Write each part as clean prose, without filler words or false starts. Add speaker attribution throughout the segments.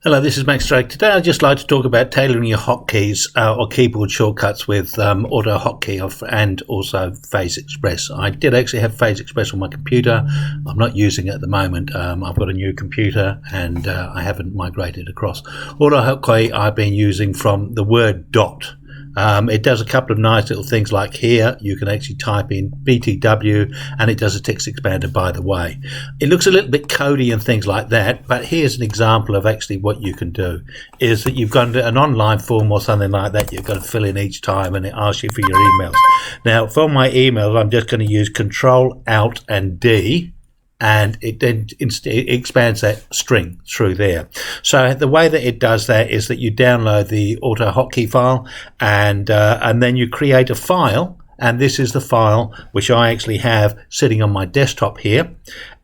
Speaker 1: Hello, this is Max Drake. Today I'd just like to talk about tailoring your hotkeys or keyboard shortcuts with AutoHotKey and also PhaseExpress. I did actually have PhaseExpress on my computer. I'm not using it at the moment. I've got a new computer and I haven't migrated across. AutoHotKey I've been using from the word dot. It does a couple of nice little things, like here you can actually type in BTW and it does a text expander, by the way. It looks a little bit codey and things like that, but here's an example of actually what you can do. Is that you've got an online form or something like that you've got to fill in each time, and it asks you for your emails. Now for my emails I'm just going to use Control Alt and D, and it then expands that string through there. So the way that it does that is that you download the AutoHotKey file and then you create a file, and this is the file which I actually have sitting on my desktop here.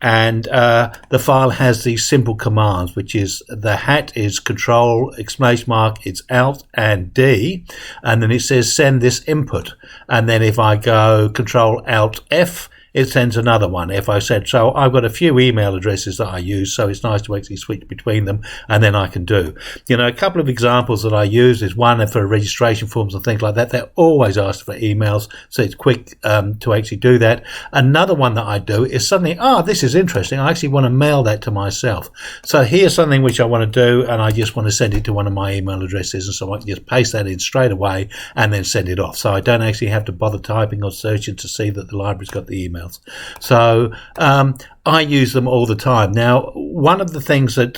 Speaker 1: And the file has these simple commands, which is the hat is Control exclamation mark, it's Alt and D, and then it says send this input, and then if I go Control Alt F, it sends another one. If I said, so I've got a few email addresses that I use, so it's nice to actually switch between them, and then I can do. You know, a couple of examples that I use is one for registration forms and things like that. They're always asked for emails, so it's quick to actually do that. Another one that I do is suddenly, this is interesting. I actually want to mail that to myself. So here's something which I want to do, and I just want to send it to one of my email addresses, and so I can just paste that in straight away and then send it off. So I don't actually have to bother typing or searching to see that the library's got the email. So I use them all the time. Now, one of the things that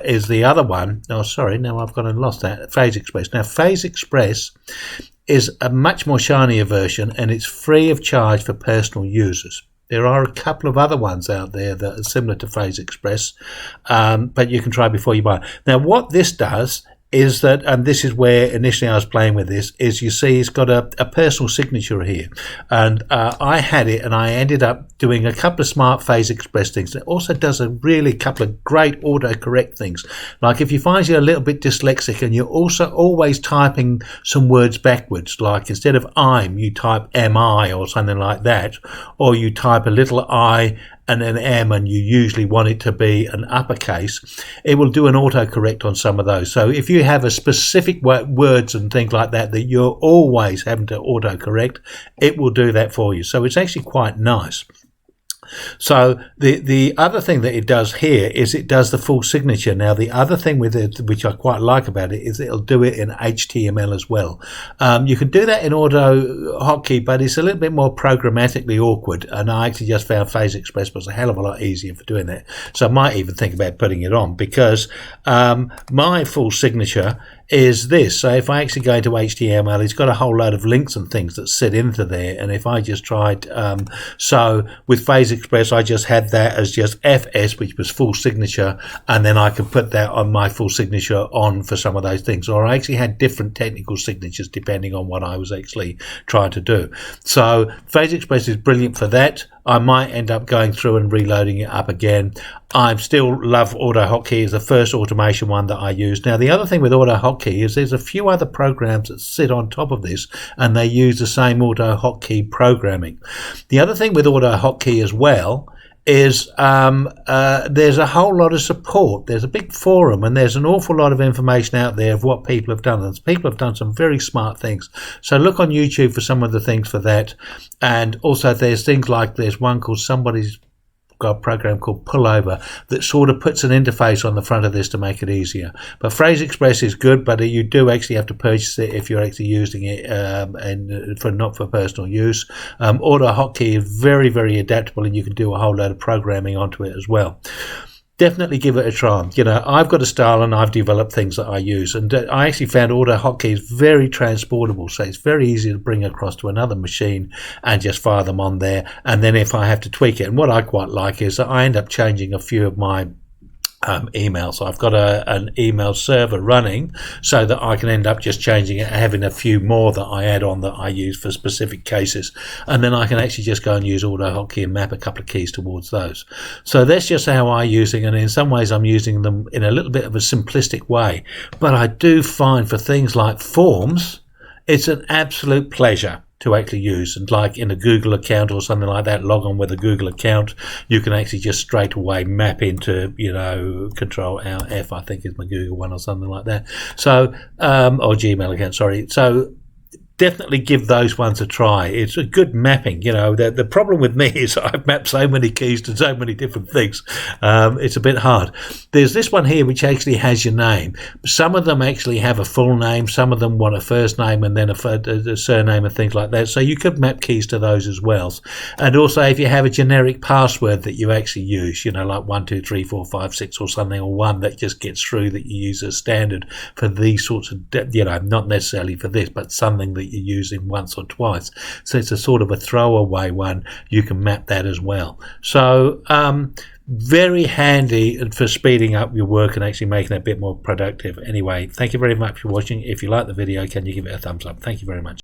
Speaker 1: is the other one. Oh, sorry, now I've gone and lost that. PhaseExpress. Now, PhaseExpress is a much more shinier version, and it's free of charge for personal users. There are a couple of other ones out there that are similar to PhaseExpress, but you can try before you buy. Now, what this does is that, and this is where initially I was playing with this, is you see it's got a personal signature here, and I had it and I ended up doing a couple of smart PhaseExpress things. It also does a really couple of great autocorrect things, like if you find you're a little bit dyslexic and you're also always typing some words backwards, like instead of I'm you type MI or something like that, or you type a little I and an M and you usually want it to be an uppercase, it will do an autocorrect on some of those. So if you have a specific words and things like that that you're always having to autocorrect, it will do that for you. So it's actually quite nice. So the other thing that it does here is it does the full signature. Now the other thing with it, which I quite like about it, is it'll do it in HTML as well. You can do that in AutoHotKey, but it's a little bit more programmatically awkward, and I actually just found PhaseExpress was a hell of a lot easier for doing that. So I might even think about putting it on, because my full signature is this. So if I actually go into HTML, it's got a whole load of links and things that sit into there, and if I just tried, so with PhaseExpress I just had that as just FS, which was full signature, and then I could put that on my full signature on for some of those things, or I actually had different technical signatures depending on what I was actually trying to do. So PhaseExpress is brilliant for that. I might end up going through and reloading it up again. I still love AutoHotKey as the first automation one that I use. Now, the other thing with AutoHotKey is there's a few other programs that sit on top of this, and they use the same AutoHotKey programming. The other thing with AutoHotKey as well is there's a whole lot of support. There's a big forum, and there's an awful lot of information out there of what people have done. And people have done some very smart things. So look on YouTube for some of the things for that. And also there's things like there's one called somebody's got a program called Pullover that sort of puts an interface on the front of this to make it easier. But PhaseExpress is good, but you do actually have to purchase it if you're actually using it and not for personal use. AutoHotKey is very, very adaptable, and you can do a whole load of programming onto it as well. Definitely give it a try. You know, I've got a style and I've developed things that I use, and I actually found AutoHotKeys very transportable, so it's very easy to bring across to another machine and just fire them on there. And then if I have to tweak it, and what I quite like is that I end up changing a few of my email. So I've got an email server running so that I can end up just changing it, having a few more that I add on that I use for specific cases, and then I can actually just go and use AutoHotKey and map a couple of keys towards those. So that's just how I use it, and in some ways I'm using them in a little bit of a simplistic way, but I do find for things like forms it's an absolute pleasure to actually use. And like in a Google account or something like that, log on with a Google account, you can actually just straight away map into, you know, Control Alt F, I think is my Google one or something like that. So, or Gmail account, sorry. So definitely give those ones a try. It's a good mapping. You know, the problem with me is I've mapped so many keys to so many different things. It's a bit hard. There's this one here which actually has your name. Some of them actually have a full name. Some of them want a first name and then a surname and things like that. So you could map keys to those as well. And also if you have a generic password that you actually use, you know, like 1, 2, 3, 4, 5, 6 or something, or one that just gets through that you use as standard for these sorts of, you know, not necessarily for this, but something that you're using once or twice. So it's a sort of a throwaway one. You can map that as well. So very handy for speeding up your work and actually making it a bit more productive. Anyway, thank you very much for watching. If you like the video, can you give it a thumbs up? Thank you very much.